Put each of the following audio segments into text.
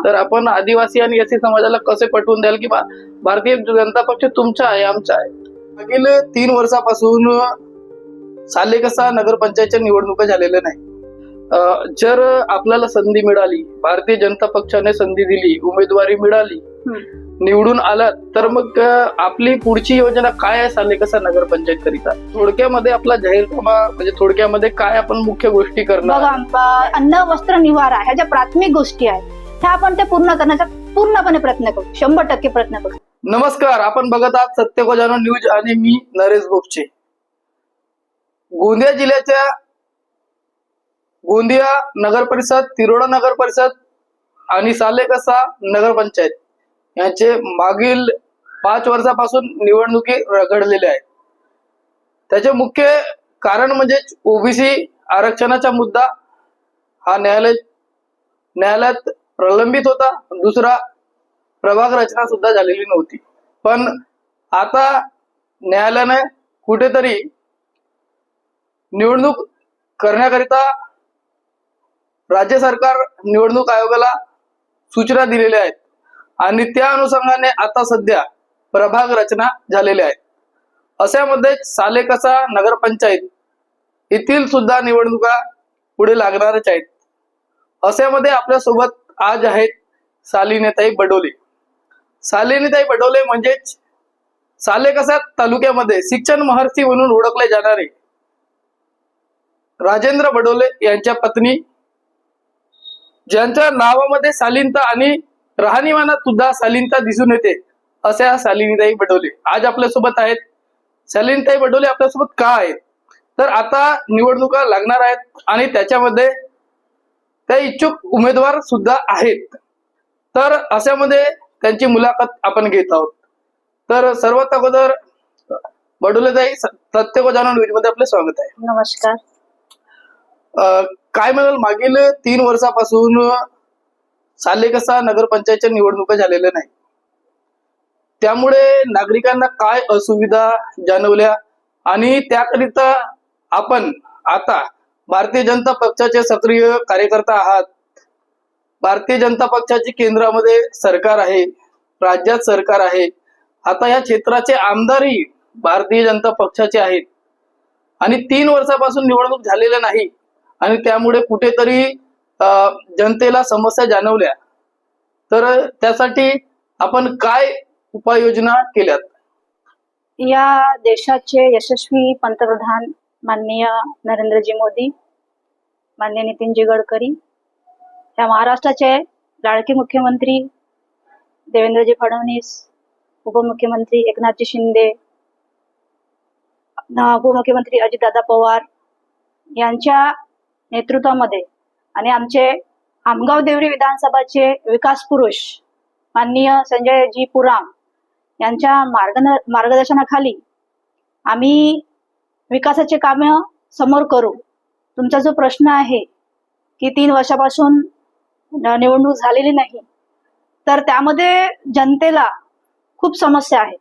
तर आपण आदिवासी आणि एससी समाजाला कसे पटवून द्याल की भारतीय जनता पक्ष तुमचा आहे, आमचा आहे? मागील 3 वर्षापासून सालेकसा नगरपंचायतच्या निवडणुका झालेल्या नाही. जर आपल्याला संधी मिळाली, भारतीय जनता पक्षाने संधी दिली, उमेदवारी मिळाली, निवडून आलात, तर मग आपली पुढची योजना काय आहे सालेकसा नगरपंचायत करिता? थोडक्यामध्ये आपला जाहीरनामा म्हणजे थोडक्यामध्ये काय आपण मुख्य गोष्टी करणार? बघा, अन्न वस्त्र निवारा ह्या ज्या प्राथमिक गोष्टी आहेत त्या आपण ते पूर्ण करण्याचा पूर्णपणे प्रयत्न करू, 100% प्रयत्न करू. नमस्कार, आपण बघत आहात सत्य को जानो न्यूज आणि मी नरेश बोपचे. गोंदिया जिल्ह्याच्या गोंदिया नगर परिषद, तिरोडा नगर परिषद आणि सालेकसा नगरपंचायत यांचे मागील 5 वर्षापासून निवडणुकी रखडलेल्या आहेत. त्याचे मुख्य कारण म्हणजे ओबीसी आरक्षणाचा मुद्दा हा न्यायालयात प्रलंबित होता. दुसरा, प्रभाग रचना सुद्धा झालेली नव्हती. पण आता न्यायालयाने कुठेतरी निवडणूक करण्याकरिता राज्य सरकार निवडणूक आयोगाला सूचना दिलेल्या आहेत आणि त्या अनुषंगाने आता सध्या प्रभाग रचना झालेल्या आहेत. अशामध्ये सालेकसा नगरपंचायत येथील सुद्धा निवडणुका पुढे लागणारच आहेत. अशामध्ये आपल्यासोबत आज आहेत शालिनीताई बडोले. शालिनीताई बडोले म्हणजेच सालेकसा तालुक्यामध्ये शिक्षण महर्षी म्हणून ओळखले जाणारे राजेंद्र बडोले यांच्या पत्नी, ज्यांच्या नावामध्ये शालीनता आणि राहणीमानात सुद्धा शालीनता दिसून येते, अशा शालिनीताई बडोले आज आपल्यासोबत आहेत. शालिनीताई बडोले आपल्यासोबत का आहेत? तर आता निवडणुका लागणार आहेत आणि त्याच्यामध्ये त्या इच्छुक उमेदवार सुद्धा आहेत. तर अशामध्ये त्यांची मुलाखत आपण घेत आहोत. तर सर्वात अगोदर बडोलेताई, सत्य को जानो न्यूज मध्ये आपले स्वागत आहे. नमस्कार. काय म्हणाल, मागील 3 वर्षापासून सालेकसा नगरपंचायतच्या निवडणुका झालेल्या नाही, त्यामुळे नागरिकांना काय असुविधा जाणवल्या आणि त्याकरिता आपण आता भारतीय जनता पक्षाचे सक्रिय कार्यकर्ता आहात. भारतीय जनता पक्षाची केंद्रामध्ये सरकार आहे, राज्यात सरकार आहे. आता या क्षेत्राचे आमदारही भारतीय जनता पक्षाचे आहेत आणि 3 वर्षापासून निवडणूक झालेल्या नाही आणि त्यामुळे कुठेतरी जनतेला समस्या जाणवल्या. तर त्यासाठी आपण काय उपाययोजना केल्यात? या देशाचे यशस्वी पंतप्रधान माननीय नरेंद्रजी मोदी, माननीय नितीनजी गडकरी, या महाराष्ट्राचे लाडके मुख्यमंत्री देवेंद्रजी फडणवीस, उपमुख्यमंत्री एकनाथजी शिंदे, उपमुख्यमंत्री अजितदादा पवार यांच्या नेतृत्वामध्ये आणि आमचे आमगाव देवरी विधानसभाचे विकास पुरुष माननीय संजयजी पुराम यांच्या मार्गदर्शनाखाली आम्ही विकासाचे कामे समोर करू. तुमचा जो प्रश्न आहे की 3 वर्षापासून निवडणूक झालेली नाही, तर त्यामध्ये जनतेला खूप समस्या आहेत.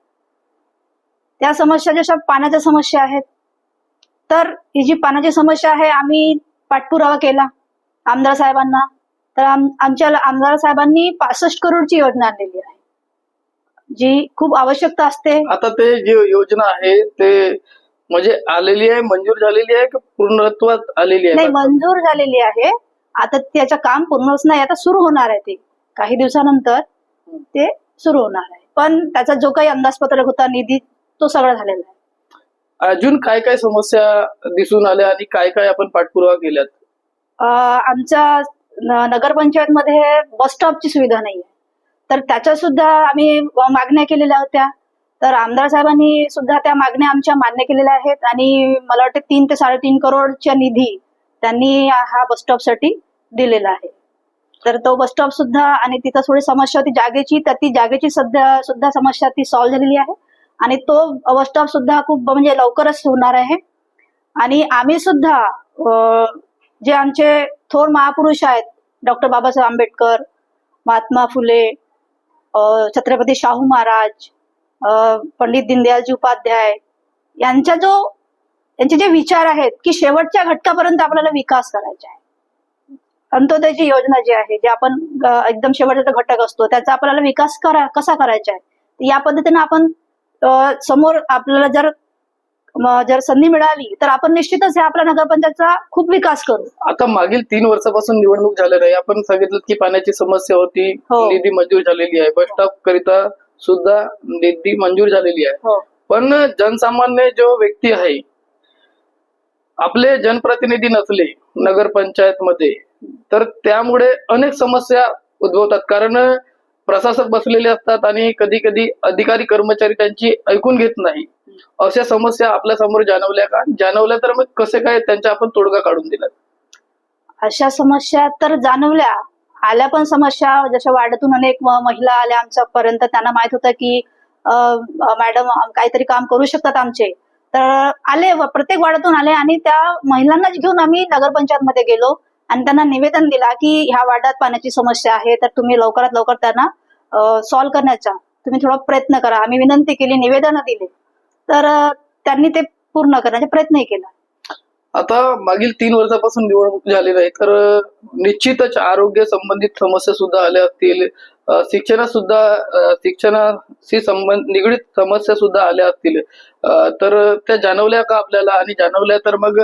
त्या समस्या जशा पाण्याच्या समस्या आहेत, तर ही जी पाण्याची समस्या आहे आम्ही पाठपुरावा केला आमदार साहेबांना. तर आमच्या आमदार साहेबांनी 65 करोडची योजना आणलेली आहे, जी खूप आवश्यकता असते. आता ते जी योजना आहे ते म्हणजे आलेली आहे, मंजूर झालेली आहे की पूर्णत्वात आलेली आहे? नाही, मंजूर झालेली आहे. आता त्याचं काम पूर्णच नाही, आता सुरू होणार आहे. ते काही दिवसानंतर ते सुरू होणार आहे. पण त्याचा जो काही अंदाजपत्रक होता, निधी, तो सगळा झालेला आहे. अजून काय काय समस्या दिसून आल्या आणि काय काय आपण पाठपुरावा केल्यात? आमच्या नगरपंचायत मध्ये बस स्टॉपची सुविधा नाही आहे, तर त्याच्या सुद्धा आम्ही मागण्या केलेल्या होत्या. तर आमदार साहेबांनी सुद्धा त्या मागण्या आमच्या मान्य केलेल्या आहेत आणि मला वाटतं 3 ते 3.5 करोडच्या निधी त्यांनी हा बस स्टॉप साठी दिलेला आहे. तर तो बस स्टॉप सुद्धा, आणि तिथं थोडी समस्या होती जागेची, तर ती जागेची सुद्धा समस्या ती सॉल्व्ह झालेली आहे आणि तो बस स्टॉप सुद्धा खूप म्हणजे लवकरच होणार आहे. आणि आम्ही सुद्धा जे आमचे थोर महापुरुष आहेत, डॉक्टर बाबासाहेब आंबेडकर, महात्मा फुले, छत्रपती शाहू महाराज, पंडित दीनदयालजी उपाध्याय यांचे जे विचार आहेत की शेवटच्या घटकापर्यंत आपल्याला विकास करायचा आहे, अंत्योदयची योजना जी आहे, जे आपण एकदम शेवटचा घटक असतो, त्याचा आपल्याला विकास कसा करायचा आहे, या पद्धतीने आपण समोर आपल्याला जर संधी मिळाली तर आपण निश्चितच आपल्या नगरपंचायतचा खूप विकास करू. आता मागील 3 वर्षापासून निवडणूक झालेली आहे. आपण सांगितलं की पाण्याची समस्या होती, हो. निधी मंजूर झालेली आहे, बस स्टॉप करिता सुद्धा निधी मंजूर झालेली आहे. हो पण जनसामान्य जो व्यक्ती आहे, आपले जनप्रतिनिधी नसले नगरपंचायत मध्ये, तर त्यामुळे अनेक समस्या उद्भवतात. कारण प्रशासक बसलेले असतात आणि कधी कधी अधिकारी कर्मचारी त्यांची ऐकून घेत नाही. अशा समस्या आपल्या समोर जाणवल्या का? जाणवल्या तर मग कसे काय त्यांचा आपण तोडगा काढून दिला? अशा समस्या तर जाणवल्या, आल्या पण समस्या. जशा वार्डातून अनेक महिला आल्या आमच्यापर्यंत, त्यांना माहित होतं की मॅडम काहीतरी काम करू शकतात आमचे, तर आले प्रत्येक वार्डातून आले आणि त्या महिलांनाच घेऊन आम्ही नगरपंचायत मध्ये गेलो आणि त्यांना निवेदन दिला की ह्या वार्डात पाण्याची समस्या आहे, तर तुम्ही लवकरात लवकर त्यांना सॉल्व्ह करण्याचा तुम्ही थोडा प्रयत्न करा. आम्ही विनंती केली, निवेदन दिले, तर त्यांनी ते पूर्ण करण्याचा प्रयत्नही केला. आता मागील 3 वर्षापासून निवडणूक झाली नाही, तर निश्चितच आरोग्य संबंधित समस्या सुद्धा आल्या असतील, शिक्षणाशी निगडीत समस्या सुद्धा आल्या असतील. तर त्या जाणवल्या का आपल्याला? आणि जाणवल्या तर मग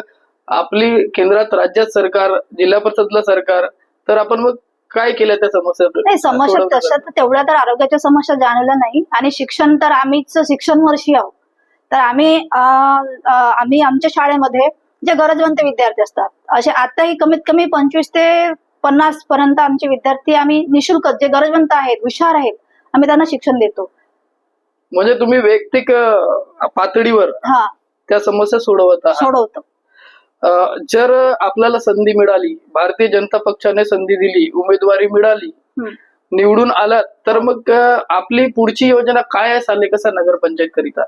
आपली केंद्रात राज्यात सरकार, जिल्हा परिषदला सरकार, तर आपण मग काय केलं त्या समस्या? नाही, समस्या तशा तर तेवढ्या तर आरोग्याच्या समस्या जाणवल्या नाही. आणि शिक्षण तर आम्हीच शिक्षण वर्षी आहोत, तर आम्ही आमच्या शाळेमध्ये जे गरजवंत विद्यार्थी असतात, असे आताही कमीत कमी 25 ते 50 पर्यंत आमचे विद्यार्थी आम्ही निशुल्क, जे गरजवंत आहेत, हुशार आहेत, आम्ही त्यांना शिक्षण देतो. म्हणजे तुम्ही वैयक्तिक पातळीवर हा, त्या समस्या सोडवत आहात. सोडवतो. जर आपल्याला संधी मिळाली, भारतीय जनता पक्षाने संधी दिली, उमेदवारी मिळाली, निवडून आलात, तर मग आपली पुढची योजना काय आहे सालेकसा नगरपंचायत करिता?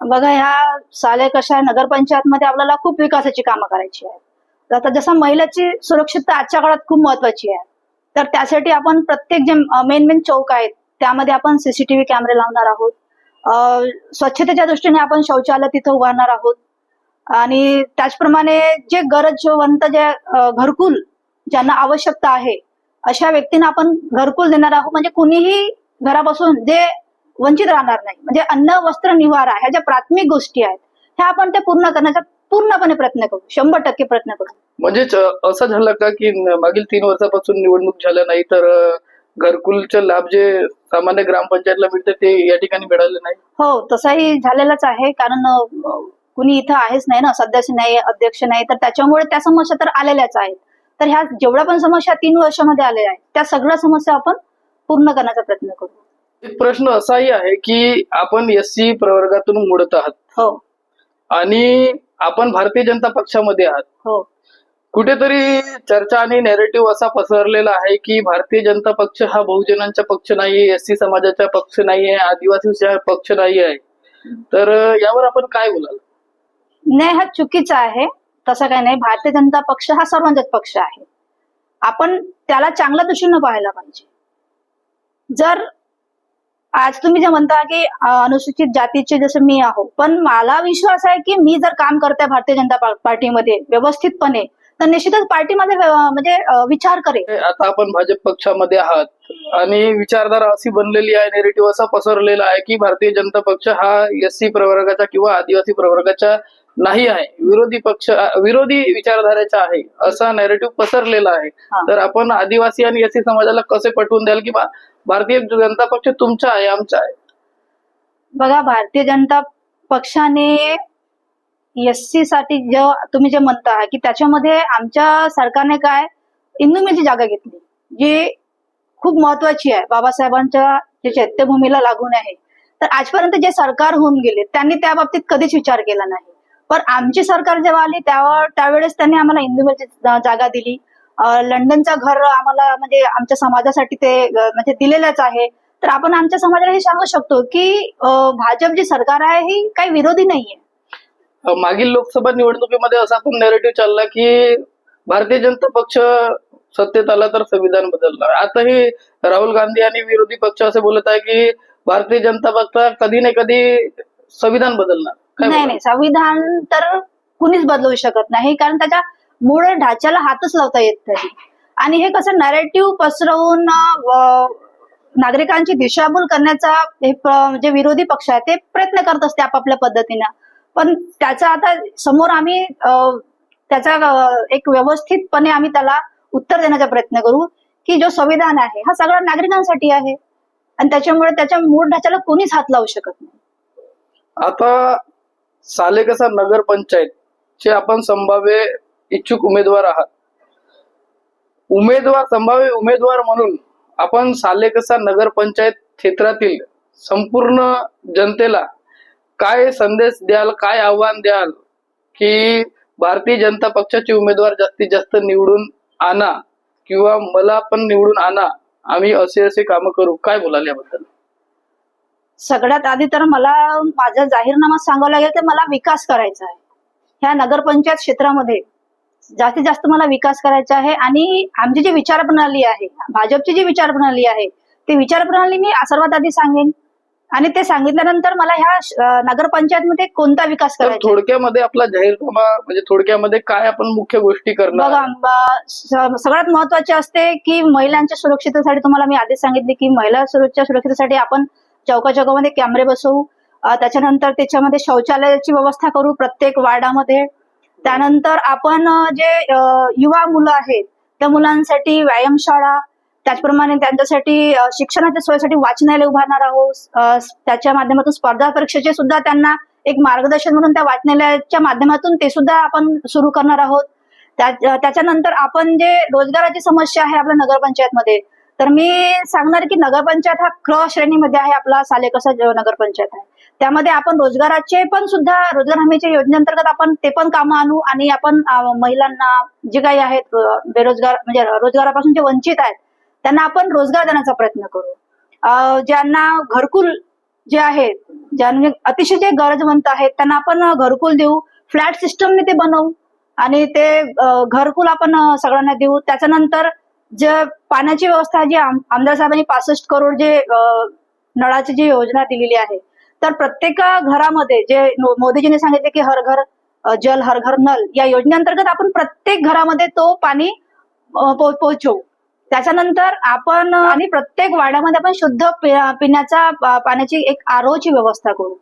बघा, ह्या सालेकसा नगरपंचायत मध्ये आपल्याला खूप विकासाची कामं करायची आहेत. आता जसं महिलाची सुरक्षितता आजच्या काळात खूप महत्वाची आहे, तर त्यासाठी आपण प्रत्येक जे मेन चौक आहेत त्यामध्ये आपण सीसीटीव्ही कॅमेरे लावणार आहोत. स्वच्छतेच्या दृष्टीने आपण शौचालय तिथं उभारणार आहोत. आणि त्याचप्रमाणे जे गरजवंत, जे घरकुल ज्यांना आवश्यकता आहे, अशा व्यक्तींना आपण घरकुल देणार आहोत. म्हणजे कुणीही घरापासून जे वंचित राहणार नाही. म्हणजे अन्न, वस्त्र, निवारा ह्या ज्या प्राथमिक गोष्टी आहेत, ह्या आपण त्या पूर्ण करण्याचा पूर्णपणे प्रयत्न करू, 100% प्रयत्न करू. म्हणजेच असं झालं का की मागील 3 वर्षापासून निवडणूक झाल्या नाही, तर घरकुलचे लाभ जे सामान्य ग्रामपंचायतला मिळते ते या ठिकाणी मिळाले नाही? हो, तसंही झालेलंच आहे. कारण कुणी इथं आहेच नाही ना, सदस्य नाही, अध्यक्ष नाही, तर त्याच्यामुळे त्या समस्या तर आलेल्याच आहेत. तर ह्या जेवढ्या पण समस्या 3 वर्षामध्ये आलेल्या आहेत, त्या सगळ्या समस्या आपण पूर्ण करण्याचा प्रयत्न करू. एक प्रश्न असाही आहे की आपण एससी प्रवर्गातून मुडत आहात. हो आणि आपण भारतीय जनता पक्षामध्ये आहात. हो. कुठेतरी चर्चा आणि नॅरेटिव्ह असा पसरलेला आहे की भारतीय जनता पक्ष हा बहुजनांचा पक्ष नाहीये, एससी समाजाचा पक्ष नाहीये, आदिवासीचा पक्ष नाही आहे. तर यावर आपण काय बोलाल? नाही, हा चुकीचा आहे. तसं काही नाही. भारतीय जनता पक्ष हा सर्वांचाच पक्ष आहे. आपण त्याला चांगल्या दृष्टीनं पाहायला पाहिजे. जर आज तुम्ही जे म्हणता की अनुसूचित जातीचे जसं मी आहो, पण मला विश्वास आहे की मी जर काम करते भारतीय जनता पार्टीमध्ये व्यवस्थितपणे, तर निश्चितच पार्टी माझे म्हणजे विचार करेल. आता आपण भाजप पक्षामध्ये आहात आणि विचारधारा अशी बनलेली आहे, नेरेटिव्ह असा पसरलेला आहे की भारतीय जनता पक्ष हा एससी प्रवर्गाचा किंवा आदिवासी प्रवर्गाचा नाही आहे, विरोधी विचारधारेचा आहे, असा नॅरेटिव्ह पसरलेला आहे. तर आपण आदिवासी आणि एससी समाजाला कसे पटवून द्याल की भारतीय जनता पक्ष तुमचा आहे, आमचा आहे? बघा, भारतीय जनता पक्षाने एससी साठी तुम्ही जे म्हणता की त्याच्यामध्ये आमच्या सरकारने काय इंदू मिलची जागा घेतली, जी खूप महत्वाची आहे, बाबासाहेबांच्या जे चैत्यभूमीला लागून आहे. तर आजपर्यंत जे सरकार होऊन गेले त्यांनी त्या बाबतीत कधीच विचार केला नाही. पण आमची सरकार जेव्हा आली त्यावेळेस त्यांनी आम्हाला इंदू मिलची जागा दिली. लंडनचं घर आम्हाला म्हणजे आमच्या समाजासाठी ते म्हणजे दिलेलंच आहे. तर आपण आमच्या समाजाला हे सांगू शकतो की भाजप जी सरकार आहे ही काही विरोधी नाहीये. मागील लोकसभा निवडणुकीमध्ये असा पण नॅरेटिव्ह चालला की भारतीय जनता पक्ष सत्तेत आला तर संविधान बदलणार. आताही राहुल गांधी आणि विरोधी पक्ष असे बोलत आहे की भारतीय जनता पक्ष कधी ना कधी संविधान बदलणार. नाही, संविधान तर कुणीच बदलू शकत नाही, कारण त्याच्या मूळ ढाच्याला हातच लावता येत नाही. आणि हे कसं नॅरेटिव्ह पसरवून नागरिकांची दिशाभूल करण्याचा हे जे विरोधी पक्ष आहे ते प्रयत्न करत असते आपापल्या पद्धतीनं. पण त्याचा आता समोर आम्ही त्याचा एक व्यवस्थितपणे आम्ही त्याला उत्तर देण्याचा प्रयत्न करू की जो संविधान आहे हा सगळ्या नागरिकांसाठी आहे आणि त्याच्यामुळे त्याच्या मूळ ढाच्याला कोणीच हात लावू शकत नाही. आता सालेकसा नगर पंचायत चे आपण संभाव्य इच्छुक उमेदवार आहात. संभाव्य उमेदवार म्हणून आपण सालेकसा नगर पंचायत क्षेत्रातील संपूर्ण जनतेला काय संदेश द्याल, काय आव्हान द्याल की भारतीय जनता पक्षाचे उमेदवार जास्तीत जास्त निवडून आणा किंवा मला पण निवडून आणा, आम्ही असे कामं करू, काय बोलाल याबद्दल? सगळ्यात आधी तर मला माझा जाहीरनामा सांगावं लागेल की मला विकास करायचा आहे. ह्या नगरपंचायत क्षेत्रामध्ये जास्तीत जास्त मला विकास करायचा आहे आणि आमची जी विचारप्रणाली आहे, भाजपची जी विचारप्रणाली आहे, ती विचारप्रणाली मी सर्वात आधी सांगेन आणि ते सांगितल्यानंतर मला ह्या नगरपंचायतमध्ये कोणता विकास तर करायचा. थोडक्यामध्ये आपला जाहीरनामा म्हणजे थोडक्यामध्ये काय आपण मुख्य गोष्टी करणार? बघा, सगळ्यात महत्वाचे असते की महिलांच्या सुरक्षिततेसाठी तुम्हाला मी आधीच सांगितले की महिला सुरक्षिततेसाठी आपण चौकाचौकामध्ये कॅमेरे बसवू. त्याच्यानंतर त्याच्यामध्ये शौचालयाची व्यवस्था करू प्रत्येक वार्डामध्ये. त्यानंतर आपण जे युवा मुलं आहेत त्या मुलांसाठी व्यायामशाळा, त्याचप्रमाणे त्यांच्यासाठी शिक्षणाच्या सोयीसाठी वाचनालय उभारणार आहोत. त्याच्या माध्यमातून स्पर्धा परीक्षेचे सुद्धा त्यांना एक मार्गदर्शन म्हणून त्या वाचनालयाच्या माध्यमातून ते सुद्धा आपण सुरू करणार आहोत. त्याच्यानंतर आपण जे रोजगाराची समस्या आहे आपल्या नगरपंचायतमध्ये, तर मी सांगणार की नगरपंचायत हा क श्रेणीमध्ये आहे आपला सालेकसा नगरपंचायत आहे. त्यामध्ये आपण रोजगाराचे पण सुद्धा रोजगार हमीच्या योजनेअंतर्गत आपण ते पण कामं आणू आणि आपण महिलांना जे काही आहेत बेरोजगार म्हणजे रोजगारापासून जे वंचित आहेत त्यांना आपण रोजगार देण्याचा प्रयत्न करू. ज्यांना घरकुल जे आहेत, ज्यांना अतिशय जे गरजवंत आहेत त्यांना आपण घरकुल देऊ. फ्लॅट सिस्टमने ते बनवू आणि ते घरकुल आपण सगळ्यांना देऊ. त्याच्यानंतर जे पाण्याची व्यवस्था जी आमदार साहेबांनी 65 करोड जे नळाची जी योजना दिलेली आहे, तर प्रत्येक घरामध्ये जे मोदीजींनी सांगितले की हर घर जल हर घर नल, या योजनेअंतर्गत आपण प्रत्येक घरामध्ये तो पाणी पोहोचवू. त्याच्यानंतर आपण आणि प्रत्येक वाड्यामध्ये आपण शुद्ध पिण्याचा पाण्याची एक आरोची व्यवस्था करू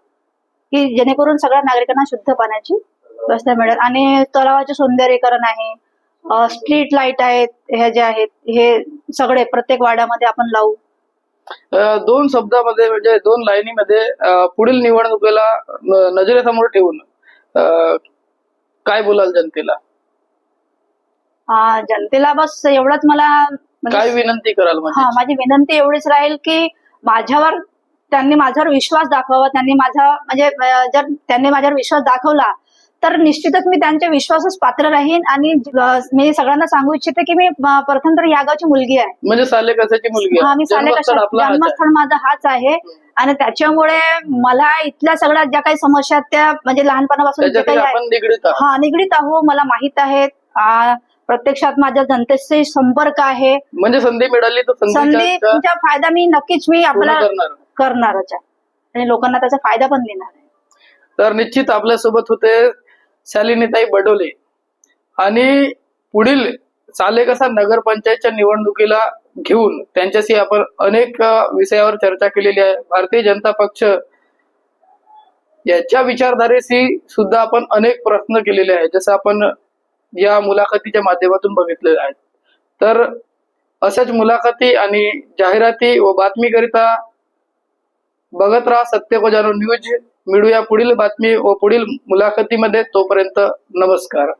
की जेणेकरून सगळ्या नागरिकांना शुद्ध पाण्याची व्यवस्था मिळेल. आणि तलावाचे सौंदर्यीकरण आहे, स्ट्रीट लाईट आहेत, हे जे आहेत हे सगळे प्रत्येक वाड्यामध्ये आपण लावू. दोन शब्दामध्ये म्हणजे दोन लाईनीमध्ये पुढील निवडणुकीला नजरेसमोर ठेवून काय बोलाल जनतेला? जनतेला बस एवढंच मला काय विनंती कराल? माझी विनंती एवढीच राहील की त्यांनी माझ्यावर विश्वास दाखवावा. जर त्यांनी माझ्यावर विश्वास दाखवला तर निश्चितच मी त्यांच्या विश्वासास पात्र राहीन. आणि मी सगळ्यांना सांगू इच्छिते की मी प्रथम तर या गावची मुलगी आहे, म्हणजे सालेकसाची मुलगी आहे. मी जन्मस्थळ माझा हाच आहे आणि त्याच्यामुळे मला इथल्या सगळ्या ज्या काही समस्या त्या म्हणजे लहानपणापासून जे काही निगडीत आहो मला माहित आहेत. प्रत्यक्षात माझ्या जनतेशी संपर्क आहे. म्हणजे संधी मिळाली तर संधीचा फायदा मी नक्कीच आपल्याला करणारच आहे आणि लोकांना त्याचा फायदा पण देणार आहे. तर निश्चित आपल्यासोबत होते शालिनीताई बडोले आणि पुढील सालेकसा नगरपंचायतच्या निवडणुकीला घेऊन त्यांच्याशी आपण अनेक विषयावर चर्चा केलेली आहे. भारतीय जनता पक्ष याच्या विचारधारेशी सुद्धा आपण अनेक प्रश्न केलेले आहेत, जसं आपण या मुलाखतीच्या माध्यमातून बघितलेले आहेत. तर अशाच मुलाखती आणि जाहिराती व बातमीकरिता बघत राहा सत्य को जानो न्यूज. मिळूया पुढील बातमी व पुढील मुलाखतीमध्ये. तोपर्यंत नमस्कार.